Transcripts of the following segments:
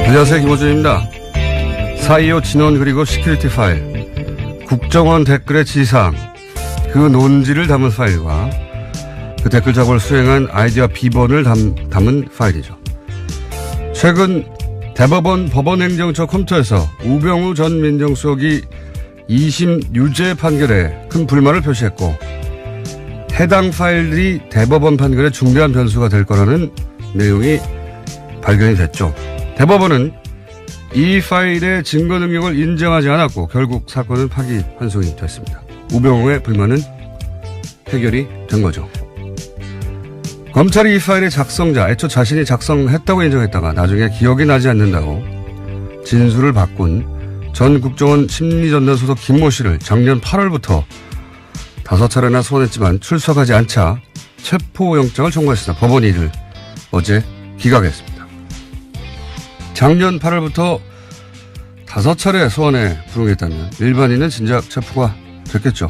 안녕하세요, 김호준입니다. 4.25 진원 그리고 시큐리티 파일, 국정원 댓글의 지상, 그 논지를 담은 파일과 그 댓글 작업을 수행한 아이디어 비번을 담은 파일이죠. 최근 대법원 법원행정처 컴퓨터에서 우병우 전 민정수석이 2심 유죄 판결에 큰 불만을 표시했고, 해당 파일이 대법원 판결에 중대한 변수가 될 거라는 내용이 발견이 됐죠. 대법원은 이 파일의 증거 능력을 인정하지 않았고 결국 사건은 파기환송이 됐습니다. 우병우의 불만은 해결이 된 거죠. 검찰이 이 파일의 작성자, 애초 자신이 작성했다고 인정했다가 나중에 기억이 나지 않는다고 진술을 바꾼 전 국정원 심리전단 소속 김모 씨를 작년 8월부터 5차례나 소환했지만 출석하지 않자 체포영장을 청구했습니다. 법원이 이를 어제 기각했습니다. 작년 8월부터 5차례 소환에 불응했다면 일반인은 진작 체포가 됐겠죠.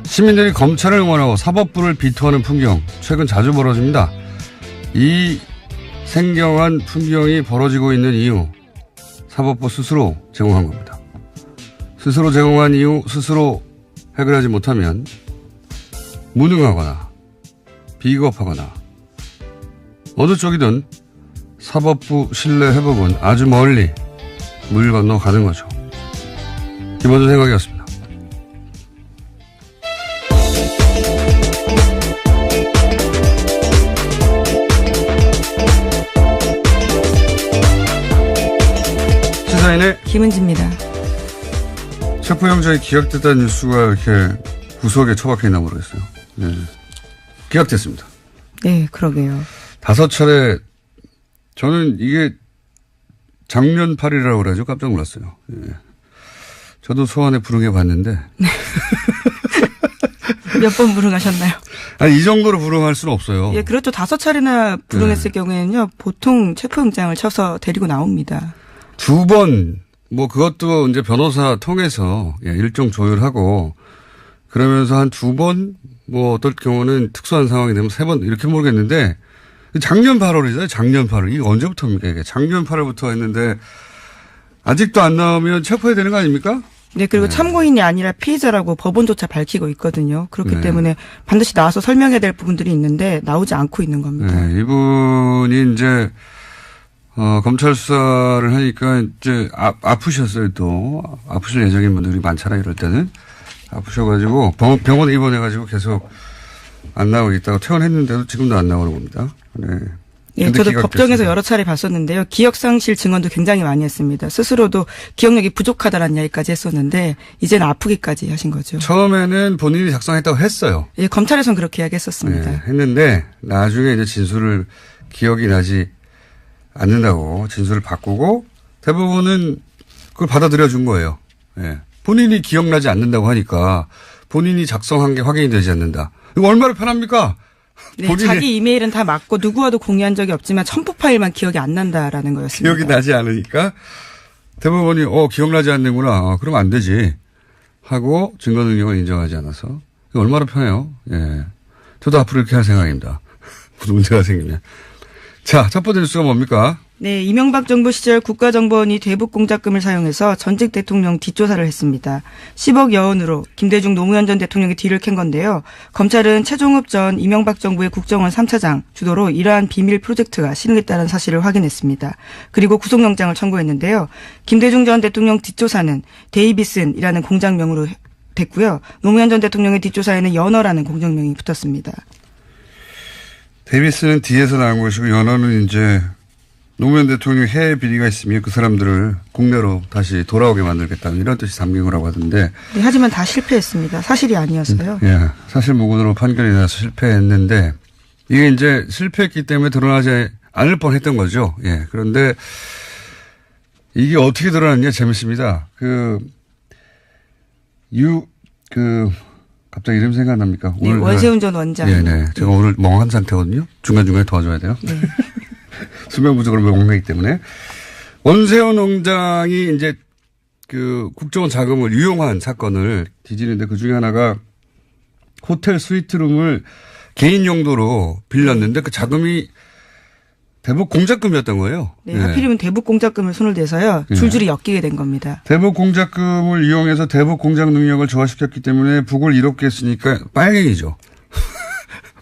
시민들이 검찰을 응원하고 사법부를 비토하는 풍경 최근 자주 벌어집니다. 이 생경한 풍경이 벌어지고 있는 이유, 사법부 스스로 제공한 겁니다. 스스로 제공한 이유 스스로 해결하지 못하면 무능하거나 비겁하거나 어느 쪽이든 사법부 신뢰 회복은 아주 멀리 물 건너 가는 거죠. 김원준 생각이었습니다. 시사인의 김은지입니다. 체포영장이 기각됐다는 뉴스가 이렇게 구석에 처박혀 있나 모르겠어요. 네. 기각됐습니다. 네, 그러게요. 5차례, 저는 이게 작년 8일이라고 그래가지고 깜짝 놀랐어요. 예. 저도 소환에 불응해 봤는데. 몇 번 불응하셨나요? 아니, 이 정도로 불응할 수는 없어요. 예, 그렇죠. 5차례나 불응했을 경우에는요, 보통 체포영장을 쳐서 데리고 나옵니다. 2번, 뭐 그것도 이제 변호사 통해서 일정 조율하고 그러면서 한 2번, 뭐 어떨 경우는 특수한 상황이 되면 3번 이렇게 모르겠는데 작년 8월이잖아요. 작년 8월. 이게 언제부터입니까? 이게 작년 8월부터 했는데 아직도 안 나오면 체포해야 되는 거 아닙니까? 네, 그리고 참고인이 아니라 피해자라고 법원조차 밝히고 있거든요. 그렇기 때문에 반드시 나와서 설명해야 될 부분들이 있는데 나오지 않고 있는 겁니다. 네, 이분이 이제 검찰 수사를 하니까 이제 아프셨어요. 또 아프실 예정인 분들이 많잖아요. 이럴 때는 아프셔가지고 병원에 입원해가지고 계속 안 나오고 있다가 퇴원했는데도 지금도 안 나오는 겁니다. 네. 예, 저도 법정에서 여러 차례 봤었는데요. 기억상실 증언도 굉장히 많이 했습니다. 스스로도 기억력이 부족하다라는 이야기까지 했었는데 이제는 아프기까지 하신 거죠. 처음에는 본인이 작성했다고 했어요. 예, 검찰에서는 그렇게 이야기했었습니다. 네, 했는데 나중에 이제 진술을 기억이 나지 않는다고 진술을 바꾸고 대부분은 그걸 받아들여 준 거예요. 예. 본인이 기억나지 않는다고 하니까 본인이 작성한 게 확인이 되지 않는다. 이거 얼마나 편합니까? 네, 자기 이메일은 다 맞고 누구와도 공유한 적이 없지만 첨부 파일만 기억이 안 난다라는 거였습니다. 기억이 나지 않으니까 대법원이 기억나지 않는구나. 그러면 안 되지 하고 증거 능력을 인정하지 않아서 이거 얼마나 편해요. 예. 저도 앞으로 이렇게 할 생각입니다. 무슨 문제가 생기면. 자, 첫 번째 뉴스가 뭡니까? 네, 이명박 정부 시절 국가정보원이 대북 공작금을 사용해서 전직 대통령 뒷조사를 했습니다. 10억 여원으로 김대중 노무현 전 대통령이 뒤를 캔 건데요. 검찰은 최종업 전 이명박 정부의 국정원 3차장 주도로 이러한 비밀 프로젝트가 실행됐다는 사실을 확인했습니다. 그리고 구속영장을 청구했는데요. 김대중 전 대통령 뒷조사는 데이비슨이라는 공장명으로 됐고요. 노무현 전 대통령의 뒷조사에는 연어라는 공장명이 붙었습니다. 데이비스는 뒤에서 나온 것이고 연어는 이제 노무현 대통령 해외 비리가 있으면 그 사람들을 국내로 다시 돌아오게 만들겠다는 이런 뜻이 담긴 거라고 하던데. 네, 하지만 다 실패했습니다. 사실이 아니었어요. 예, 사실 무근으로 판결이 나서 실패했는데 이게 이제 실패했기 때문에 드러나지 않을 뻔했던 거죠. 예, 그런데 이게 어떻게 드러났냐 재밌습니다. 갑자기 이름 생각납니까? 네, 원세훈 전 원장. 네네. 제가 오늘 멍한 상태거든요. 중간중간에 도와줘야 돼요. 네. 수면 부족으로 멍하기 때문에. 원세훈 원장이 이제 국정원 자금을 유용한 사건을 뒤지는데 그 중에 하나가 호텔 스위트룸을 개인 용도로 빌렸는데 그 자금이 대북 공작금이었던 거예요. 네, 하필이면 대북 공작금을 손을 대서요. 줄줄이 엮이게 된 겁니다. 대북 공작금을 이용해서 대북 공작 능력을 조화시켰기 때문에 북을 이롭게 했으니까 빨갱이죠.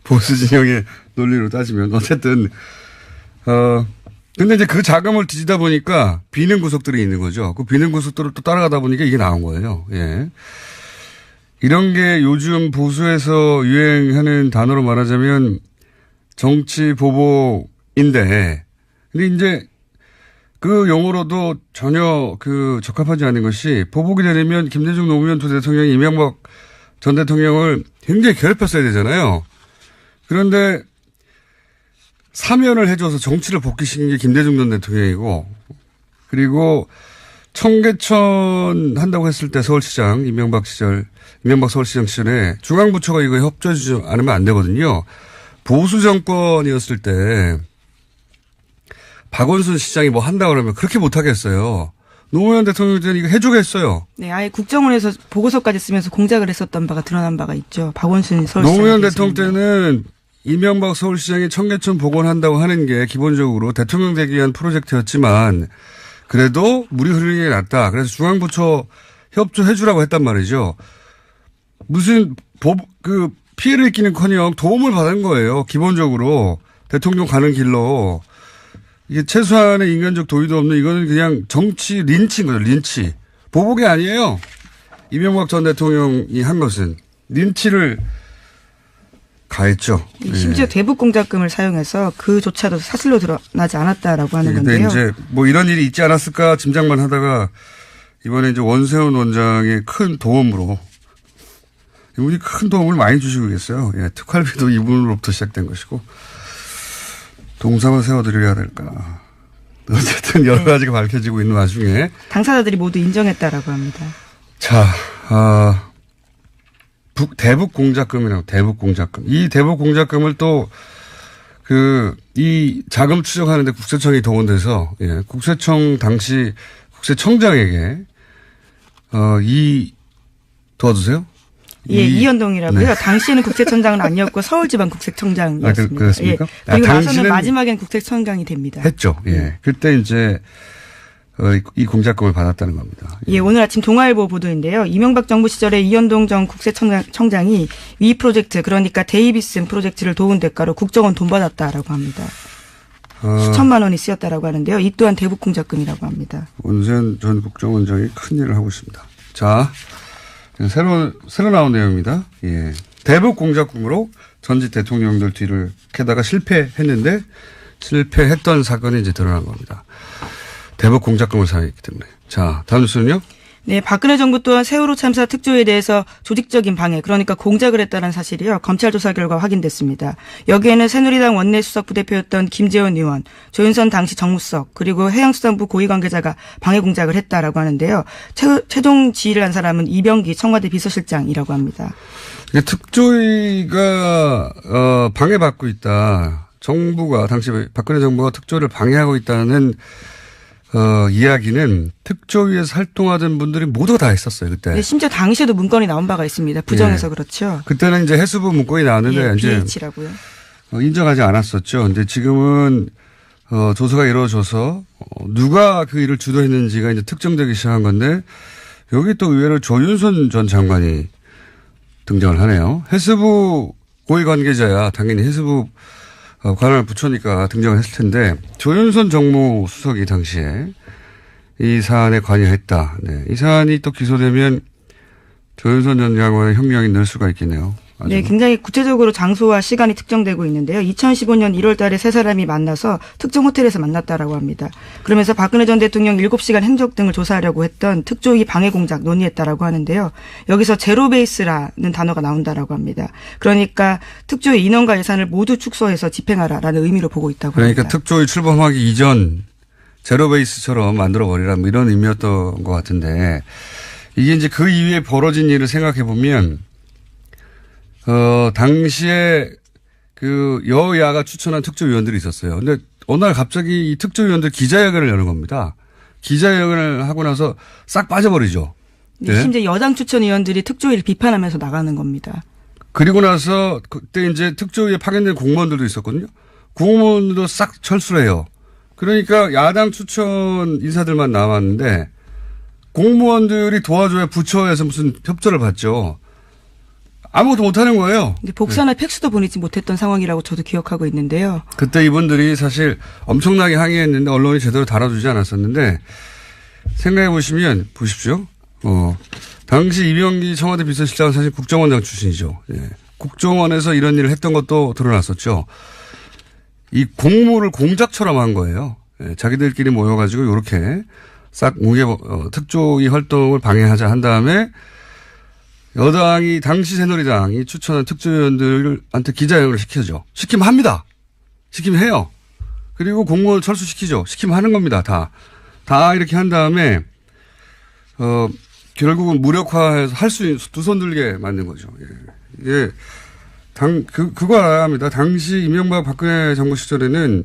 보수 진영의 논리로 따지면 어쨌든 근데 이제 그 자금을 뒤지다 보니까 비는 구석들이 있는 거죠. 그 비는 구석들을 또 따라가다 보니까 이게 나온 거예요. 예. 이런 게 요즘 보수에서 유행하는 단어로 말하자면 정치 보복인데, 근데 이제 그 용어로도 전혀 적합하지 않은 것이 보복이 되려면 김대중 노무현 두 대통령이 이명박 전 대통령을 굉장히 괴롭혔어야 되잖아요. 그런데 사면을 해줘서 정치를 복귀시킨 게 김대중 전 대통령이고, 그리고 청계천 한다고 했을 때 서울시장, 이명박 서울시장 시절에 중앙부처가 이거 협조해주지 않으면 안 되거든요. 보수 정권이었을 때 박원순 시장이 뭐 한다 그러면 그렇게 못하겠어요. 노무현 대통령 때는 이거 해주겠어요. 네, 아예 국정원에서 보고서까지 쓰면서 공작을 했었던 바가 드러난 바가 있죠. 박원순 서울시장. 노무현 대통령 때는 이명박 서울시장이 청계천 복원한다고 하는 게 기본적으로 대통령 되기 위한 프로젝트였지만 그래도 물이 흐르는 게 낫다. 그래서 중앙부처 협조해주라고 했단 말이죠. 무슨 피해를 입기는커녕 도움을 받은 거예요. 기본적으로 대통령 가는 길로. 이게 최소한의 인간적 도의도 없는 이거는 그냥 정치 린치인 거죠. 린치. 보복이 아니에요. 이명박 전 대통령이 한 것은 린치를 가했죠. 심지어 대북 공작금을 사용해서 그조차도 사실로 드러나지 않았다라고 하는 건데요. 근데 이제 뭐 이런 일이 있지 않았을까 짐작만 하다가 이번에 이제 원세훈 원장의 큰 도움으로 이분이 큰 도움을 많이 주시고 계세요. 예, 특활비도 이분으로부터 시작된 것이고 동상을 세워드려야 될까. 어쨌든 여러 가지가 밝혀지고 있는 와중에 당사자들이 모두 인정했다라고 합니다. 자, 대북 공작금이라고 대북 공작금. 이 대북 공작금을 또 이 자금 추적하는데 국세청이 동원돼서 예, 국세청 당시 국세청장에게 도와주세요. 예, 이현동이라고요. 네. 당시에는 국세청장은 아니었고 서울지방국세청장이었습니다. 그렇습니까? 예. 그리고 나서는 마지막엔 국세청장이 됩니다. 했죠. 예. 그때 이제 이 공작금을 받았다는 겁니다. 예, 오늘 아침 동아일보 보도인데요. 이명박 정부 시절에 이현동 전 국세청장이 위 프로젝트, 그러니까 데이비슨 프로젝트를 도운 대가로 국정원 돈 받았다라고 합니다. 수천만 원이 쓰였다라고 하는데요. 이 또한 대북 공작금이라고 합니다. 원세훈 전 국정원장이 큰 일을 하고 있습니다. 자, 새로 나온 내용입니다. 예. 대북 공작금으로 전직 대통령들 뒤를 캐다가 실패했는데 실패했던 사건이 이제 드러난 겁니다. 대북 공작금을 사용했기 때문에. 자, 다음 뉴스는요? 네, 박근혜 정부 또한 세월호 참사 특조위에 대해서 조직적인 방해, 그러니까 공작을 했다는 사실이요. 검찰 조사 결과 확인됐습니다. 여기에는 새누리당 원내 수석 부대표였던 김재원 의원, 조윤선 당시 정무수석, 그리고 해양수산부 고위 관계자가 방해 공작을 했다라고 하는데요. 최종 지휘를 한 사람은 이병기 청와대 비서실장이라고 합니다. 특조위가 방해받고 있다. 정부가 당시 박근혜 정부가 특조위를 방해하고 있다는 이야기는 특조위에서 활동하던 분들이 모두 다 했었어요, 그때. 네, 심지어 당시에도 문건이 나온 바가 있습니다. 부정해서 예. 그렇죠. 그때는 이제 해수부 문건이 나왔는데, 예, BH라고요. 인정하지 않았었죠. 근데 지금은, 조사가 이루어져서, 누가 그 일을 주도했는지가 이제 특정되기 시작한 건데, 여기 또 의외로 조윤선 전 장관이 등장을 하네요. 해수부 고위 관계자야, 당연히 해수부 관할 부처니까 등장을 했을 텐데 조윤선 정무수석이 당시에 이 사안에 관여했다. 네. 이 사안이 또 기소되면 조윤선 전 장관의 형량이 늘 수가 있겠네요. 네, 굉장히 구체적으로 장소와 시간이 특정되고 있는데요. 2015년 1월 달에 세 사람이 만나서 특정 호텔에서 만났다라고 합니다. 그러면서 박근혜 전 대통령 7시간 행적 등을 조사하려고 했던 특조위 방해 공작 논의했다라고 하는데요. 여기서 제로베이스라는 단어가 나온다라고 합니다. 그러니까 특조위 인원과 예산을 모두 축소해서 집행하라라는 의미로 보고 있다고 그러니까 합니다. 특조위 출범하기 이전 제로베이스처럼 만들어버리라 뭐 이런 의미였던 것 같은데 이게 이제 그 이후에 벌어진 일을 생각해 보면 당시에 여야가 추천한 특조위원들이 있었어요. 근데 어느 날 갑자기 이 특조위원들 기자회견을 여는 겁니다. 기자회견을 하고 나서 싹 빠져버리죠. 네. 심지어 여당 추천 의원들이 특조위를 비판하면서 나가는 겁니다. 그리고 나서 그때 이제 특조위에 파견된 공무원들도 있었거든요. 국무원도 싹 철수를 해요. 그러니까 야당 추천 인사들만 남았는데 공무원들이 도와줘야 부처에서 무슨 협조를 받죠. 아무것도 못하는 거예요. 근데 복사나 팩스도 보내지 못했던 상황이라고 저도 기억하고 있는데요. 그때 이분들이 사실 엄청나게 항의했는데 언론이 제대로 다뤄주지 않았었는데 생각해 보시면 보십시오. 당시 이병기 청와대 비서실장은 사실 국정원장 출신이죠. 예. 국정원에서 이런 일을 했던 것도 드러났었죠. 이 공무를 공작처럼 한 거예요. 예. 자기들끼리 모여가지고 이렇게 싹 특조위 활동을 방해하자 한 다음에 여당이 당시 새누리당이 추천한 특조위원들한테 기자회견을 시켜줘. 시키면 합니다. 시키면 해요. 그리고 공무원 철수시키죠. 시키면 하는 겁니다. 다 이렇게 한 다음에 결국은 무력화해서 할 수 있는 두 손 들게 만든 거죠. 예. 그거 알아야 합니다. 당시 이명박 박근혜 정부 시절에는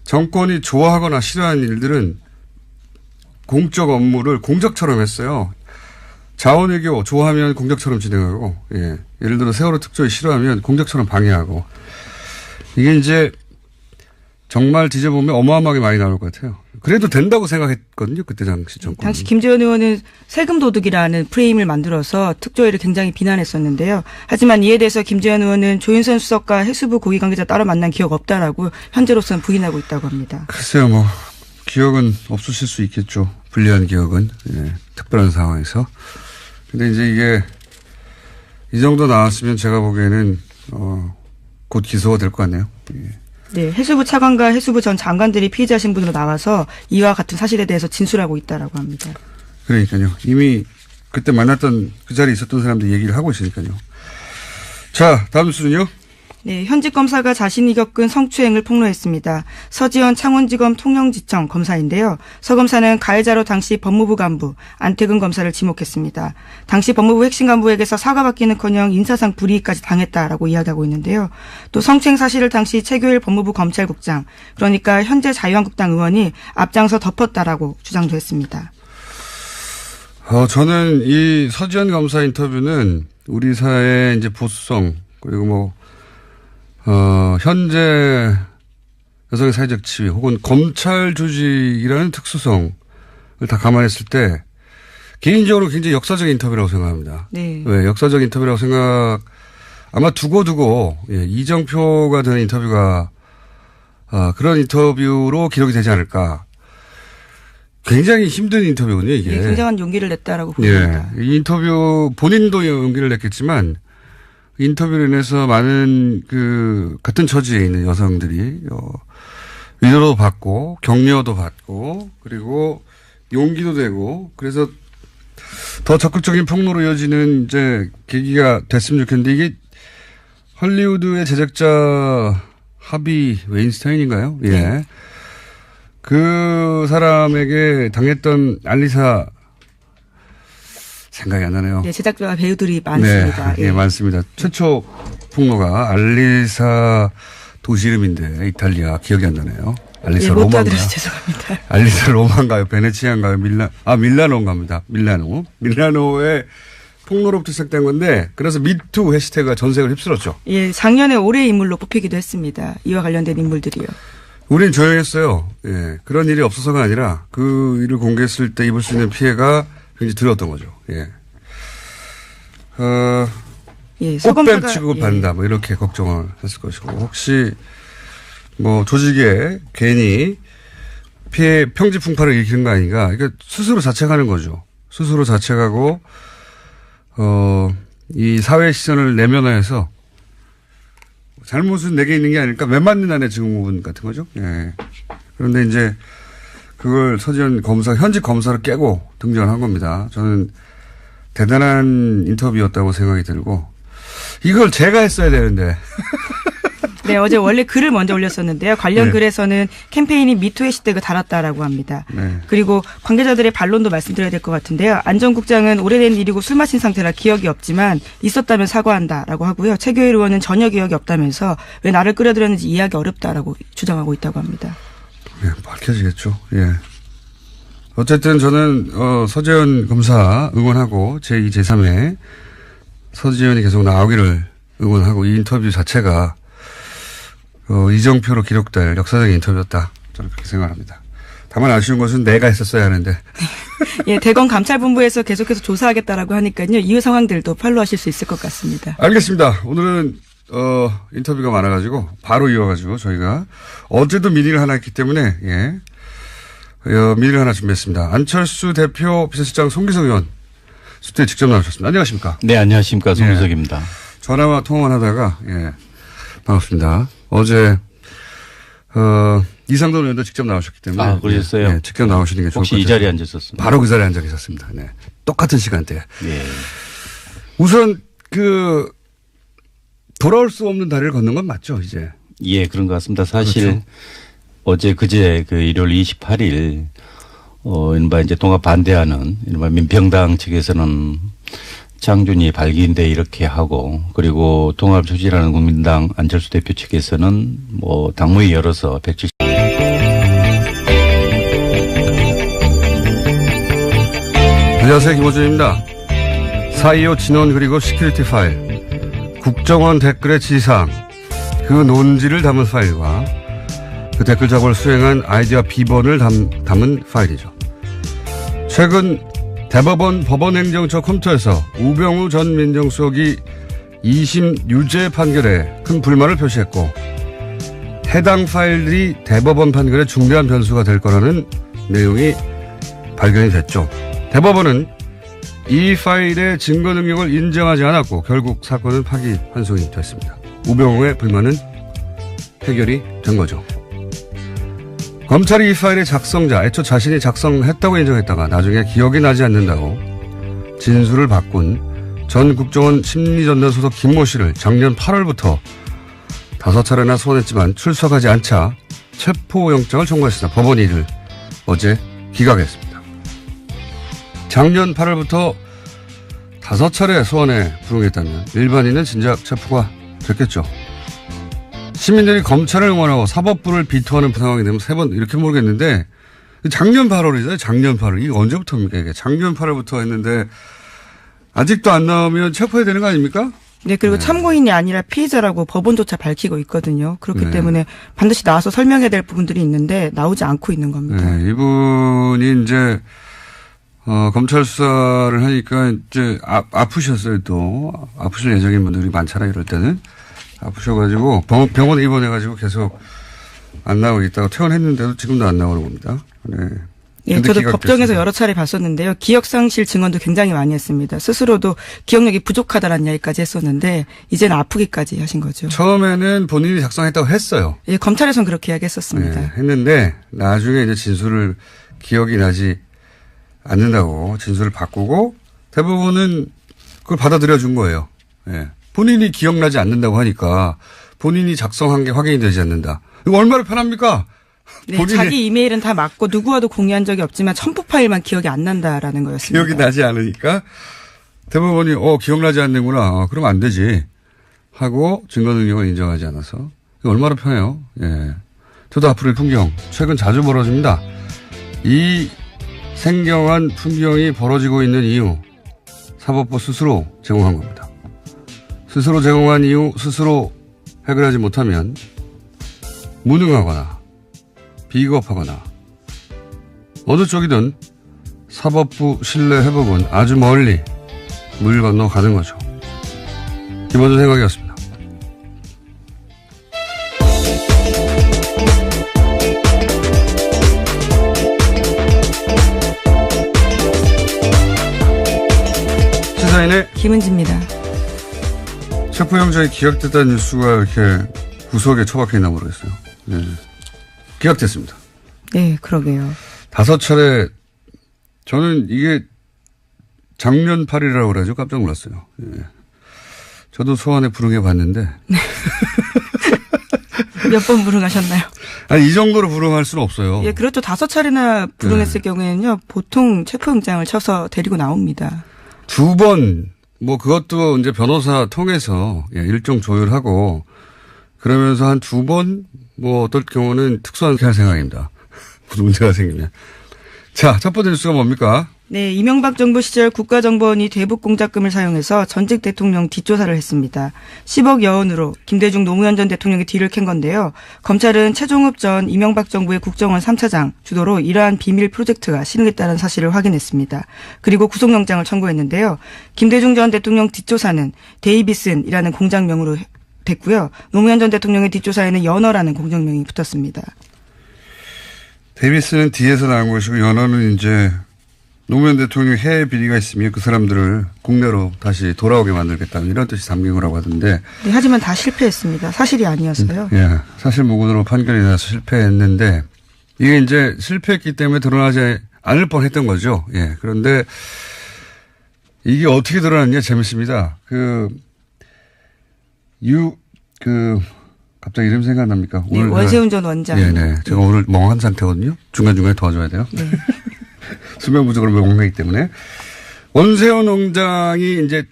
정권이 좋아하거나 싫어하는 일들은 공적 업무를 공작처럼 했어요. 자원외교 좋아하면 공작처럼 진행하고, 예. 예를 들어 세월호 특조위 싫어하면 공작처럼 방해하고. 이게 이제 정말 뒤져보면 어마어마하게 많이 나올 것 같아요. 그래도 된다고 생각했거든요. 그때 당시 정권. 당시 김재원 의원은 세금 도둑이라는 프레임을 만들어서 특조위를 굉장히 비난했었는데요. 하지만 이에 대해서 김재원 의원은 조윤선 수석과 해수부 고위 관계자 따로 만난 기억 없다라고 현재로서는 부인하고 있다고 합니다. 글쎄요. 기억은 없으실 수 있겠죠. 불리한 기억은. 예. 특별한 상황에서. 근데 이제 이게 이 정도 나왔으면 제가 보기에는 곧 기소가 될 것 같네요. 예. 네, 해수부 차관과 해수부 전 장관들이 피의자 신분으로 나와서 이와 같은 사실에 대해서 진술하고 있다라고 합니다. 그러니까요. 이미 그때 만났던 그 자리에 있었던 사람들 얘기를 하고 있으니까요. 자, 다음 뉴스는요. 네, 현직 검사가 자신이 겪은 성추행을 폭로했습니다. 서지현 창원지검 통영지청 검사인데요. 서 검사는 가해자로 당시 법무부 간부 안태근 검사를 지목했습니다. 당시 법무부 핵심 간부에게서 사과받기는커녕 인사상 불이익까지 당했다라고 이야기하고 있는데요. 또 성추행 사실을 당시 최교일 법무부 검찰국장, 그러니까 현재 자유한국당 의원이 앞장서 덮었다라고 주장도 했습니다. 저는 이 서지현 검사 인터뷰는 우리 사회의 이제 보수성 그리고 현재 여성의 사회적 지위 혹은 검찰 조직이라는 특수성을 다 감안했을 때 개인적으로 굉장히 역사적 인터뷰라고 생각합니다. 네. 왜 역사적 인터뷰라고 아마 두고 이정표가 되는 인터뷰가 그런 인터뷰로 기록이 되지 않을까. 굉장히 힘든 인터뷰군요, 이게. 네, 굉장한 용기를 냈다라고 봅니다. 이 인터뷰 본인도 용기를 냈겠지만 인터뷰로 인해서 많은 같은 처지에 있는 여성들이 위로도 받고 격려도 받고 그리고 용기도 되고 그래서 더 적극적인 폭로로 이어지는 이제 계기가 됐으면 좋겠는데 이게 헐리우드의 제작자 하비 웨인스타인인가요? 예. 네. 그 사람에게 당했던 알리사 생각이 안 나네요. 네, 제작자 배우들이 많습니다. 네, 많습니다. 최초 폭로가 알리사 도시 이름인데 이탈리아 기억이 안 나네요. 알리사 못 로마인가요? 알아들어서 죄송합니다. 알리사 로마인가요? 베네치아인가요? 밀라노인가 합니다. 밀라노의 폭로로부터 시작된 건데 그래서 미투 해시태그가 전 세계를 휩쓸었죠. 예, 작년에 올해의 인물로 뽑히기도 했습니다. 이와 관련된 인물들이요. 우린 조용했어요. 예, 그런 일이 없어서가 아니라 그 일을 공개했을 때 입을 수 있는 피해가 굉장히 두려웠던 거죠. 예. 꽃뱀 취급을 받는다. 이렇게 걱정을 했을 것이고 혹시 조직에 괜히 피해 평지 풍파를 일으키는 거 아닌가. 그러니까 스스로 자책하는 거죠. 스스로 자책하고 이 사회 시선을 내면화해서 잘못은 내게 있는 게 아닐까. 왜 맞는 안에 증후군 같은 거죠. 예. 그런데 이제 그걸 서지현 검사, 현직 검사를 깨고 등장을 한 겁니다. 저는 대단한 인터뷰였다고 생각이 들고 이걸 제가 했어야 되는데. 네, 어제 원래 글을 먼저 올렸었는데요. 관련 글에서는 캠페인이 미투 해시태그 달았다라고 합니다. 네. 그리고 관계자들의 반론도 말씀드려야 될 것 같은데요. 안 전 국장은 오래된 일이고 술 마신 상태라 기억이 없지만 있었다면 사과한다라고 하고요. 최교일 의원은 전혀 기억이 없다면서 왜 나를 끌어들였는지 이해하기 어렵다라고 주장하고 있다고 합니다. 네, 밝혀지겠죠. 예. 어쨌든 저는 서지현 검사 응원하고 제2, 제3회 서지현이 계속 나오기를 응원하고 이 인터뷰 자체가 이정표로 기록될 역사적인 인터뷰였다. 저는 그렇게 생각합니다. 다만 아쉬운 것은 내가 했었어야 하는데. 예, 대검 감찰본부에서 계속해서 조사하겠다라고 하니까요. 이후 상황들도 팔로우하실 수 있을 것 같습니다. 알겠습니다. 오늘은 인터뷰가 많아가지고 바로 이어가지고 저희가 어제도 미니를 하나 했기 때문에 미니를 하나 준비했습니다. 안철수 대표 비서실장 송기석 의원 스튜디오에 직접 나오셨습니다. 안녕하십니까? 네, 안녕하십니까. 송기석입니다. 전화와 통화만 하다가 반갑습니다. 어제 이상돈 의원도 직접 나오셨기 때문에. 아, 그러셨어요? 네, 직접 나오시는 게 좋을 것 같아요. 혹시 이 자리에 앉으셨습니까? 바로 그 자리에 앉아 계셨습니다. 네. 똑같은 시간대에. 예. 우선 돌아올 수 없는 다리를 걷는 건 맞죠, 이제? 예, 그런 것 같습니다. 사실 그렇죠. 어제 그제 일월 28일 이른바 이제 통합 반대하는 이른바 민평당 측에서는 장준이 발기인데 이렇게 하고 그리고 통합 추진하는 국민당 안철수 대표 측에서는 당무위 열어서 170. 안녕하세요, 김호준입니다. 4.25 진원 그리고 시큐리티 파일, 국정원 댓글의 지상, 그 논지를 담은 파일과 그 댓글 작업을 수행한 아이디와 비번을 담은 파일이죠. 최근 대법원 법원행정처 컴퓨터에서 우병우 전 민정수석이 2심 유죄 판결에 큰 불만을 표시했고 해당 파일들이 대법원 판결에 중대한 변수가 될 거라는 내용이 발견이 됐죠. 대법원은 이 파일의 증거 능력을 인정하지 않았고 결국 사건은 파기환송이 됐습니다. 우병우의 불만은 해결이 된 거죠. 검찰이 이 파일의 작성자, 애초 자신이 작성했다고 인정했다가 나중에 기억이 나지 않는다고 진술을 바꾼 전 국정원 심리전단 소속 김모 씨를 작년 8월부터 5차례나 소환했지만 출석하지 않자 체포영장을 청구했으나 법원이 이를 어제 기각했습니다. 작년 8월부터 5차례 소환에 불응했다면 일반인은 진작 체포가 됐겠죠. 시민들이 검찰을 응원하고 사법부를 비토하는 상황이 되면 3번 이렇게 모르겠는데 작년 8월이잖아요. 작년 8월. 이게 언제부터입니까? 이게 작년 8월부터 했는데 아직도 안 나오면 체포해야 되는 거 아닙니까? 네, 그리고 참고인이 아니라 피의자라고 법원조차 밝히고 있거든요. 그렇기 네. 때문에 반드시 나와서 설명해야 될 부분들이 있는데 나오지 않고 있는 겁니다. 네, 이분이 이제 검찰 수사를 하니까 이제 아프셨어요. 또 아프실 예정인 분들이 많잖아요. 이럴 때는 아프셔가지고 병원에 입원해가지고 계속 안 나오고 있다가 퇴원했는데도 지금도 안 나오는 겁니다. 네. 예, 저도 법정에서 여러 차례 봤었는데요. 기억상실 증언도 굉장히 많이 했습니다. 스스로도 기억력이 부족하다라는 이야기까지 했었는데 이제는 아프기까지 하신 거죠. 처음에는 본인이 작성했다고 했어요. 예, 검찰에서는 그렇게 이야기했었습니다. 네, 했는데 나중에 이제 진술을 기억이 나지 않는다고 진술을 바꾸고 대부분은 그걸 받아들여 준 거예요. 예. 본인이 기억나지 않는다고 하니까 본인이 작성한 게 확인이 되지 않는다. 이거 얼마나 편합니까? 네, 자기 이메일은 다 맞고 누구와도 공유한 적이 없지만 첨부 파일만 기억이 안 난다라는 거였습니다. 기억이 나지 않으니까 대법원이 기억나지 않는구나. 그럼 안 되지 하고 증거 능력을 인정하지 않아서 이거 얼마나 편해요. 예. 저도 앞으로의 풍경 최근 자주 벌어집니다. 이 생경한 풍경이 벌어지고 있는 이유 사법부 스스로 제공한 겁니다. 스스로 제공한 이유 스스로 해결하지 못하면 무능하거나 비겁하거나 어느 쪽이든 사법부 신뢰 회복은 아주 멀리 물 건너 가는 거죠. 김원준 생각이었습니다. 시사인의 김은지입니다. 체포영장이 기각됐다는 뉴스가 이렇게 구석에 처박혀 있나 모르겠어요. 네. 기각됐습니다. 네, 그러게요. 5차례 저는 이게 작년 8일이라고 그래가지고 깜짝 놀랐어요. 예. 저도 소환에 불응해 봤는데. 몇 번 불응하셨나요? 아니, 이 정도로 불응할 수는 없어요. 예, 그렇죠. 5차례나 불응했을 경우에는요, 보통 체포영장을 쳐서 데리고 나옵니다. 2번, 그것도 이제 변호사 통해서 일정 조율하고 그러면서 한 2번, 어떨 경우는 특수한 할 생각입니다. 무슨 문제가 생기면. 자, 첫 번째 뉴스가 뭡니까? 네, 이명박 정부 시절 국가정보원이 대북 공작금을 사용해서 전직 대통령 뒷조사를 했습니다. 10억 여원으로 김대중 노무현 전 대통령의 뒤를 캔 건데요. 검찰은 최종업 전 이명박 정부의 국정원 3차장 주도로 이러한 비밀 프로젝트가 실행됐다는 사실을 확인했습니다. 그리고 구속영장을 청구했는데요. 김대중 전 대통령 뒷조사는 데이비슨이라는 공장명으로 됐고요. 노무현 전 대통령의 뒷조사에는 연어라는 공장명이 붙었습니다. 데이비스는 뒤에서 나온 것이고 연어는 이제 노무현 대통령 해외 비리가 있으면 그 사람들을 국내로 다시 돌아오게 만들겠다는 이런 뜻이 담긴 거라고 하던데. 네, 하지만 다 실패했습니다. 사실이 아니어서요. 예, 사실무근으로 판결이 나서 실패했는데 이게 이제 실패했기 때문에 드러나지 않을 뻔했던 거죠. 예, 그런데 이게 어떻게 드러났냐 재밌습니다. 갑자기 이름 생각납니까? 네, 오늘 원세훈 전 원장. 네. 제가 오늘 멍한 상태거든요. 중간중간에 도와줘야 돼요. 네. 수면 부족으로 멍하기 때문에. 원세훈 원장이 이제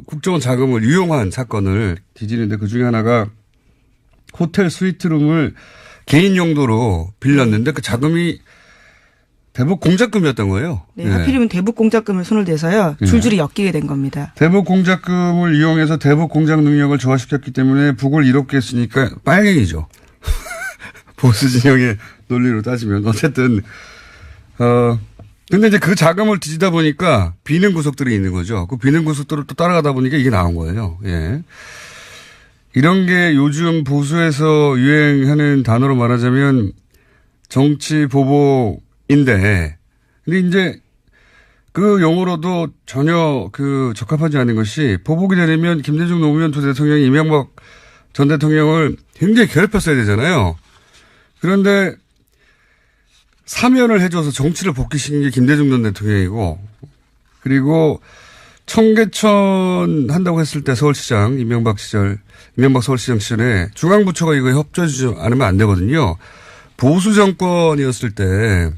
국정원 자금을 유용한 사건을 뒤지는데 그 중에 하나가 호텔 스위트룸을 개인 용도로 빌렸는데 그 자금이 대북 공작금이었던 거예요. 네, 하필이면 대북 공작금을 손을 대서요. 줄줄이 엮이게 된 겁니다. 대북 공작금을 이용해서 대북 공작 능력을 조화시켰기 때문에 북을 이롭게 했으니까 빨갱이죠. 보수 진영의 논리로 따지면 어쨌든 근데 이제 그 자금을 뒤지다 보니까 비는 구석들이 있는 거죠. 그 비는 구석들을 또 따라가다 보니까 이게 나온 거예요. 예. 이런 게 요즘 보수에서 유행하는 단어로 말하자면 정치 보복인데, 근데 이제 그 용어로도 전혀 적합하지 않은 것이 보복이 되려면 김대중 노무현 두 대통령이 이명박 전 대통령을 굉장히 괴롭혔어야 되잖아요. 그런데 사면을 해줘서 정치를 복귀시킨 게 김대중 전 대통령이고, 그리고 청계천 한다고 했을 때 서울시장, 이명박 서울시장 시절에 중앙부처가 이거 협조해주지 않으면 안 되거든요. 보수 정권이었을 때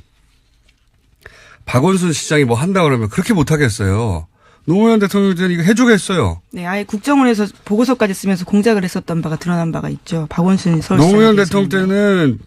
박원순 시장이 뭐 한다 그러면 그렇게 못하겠어요. 노무현 대통령 때는 이거 해주겠어요. 네, 아예 국정원에서 보고서까지 쓰면서 공작을 했었던 바가 드러난 바가 있죠. 박원순 서울시장. 노무현 대통령 때는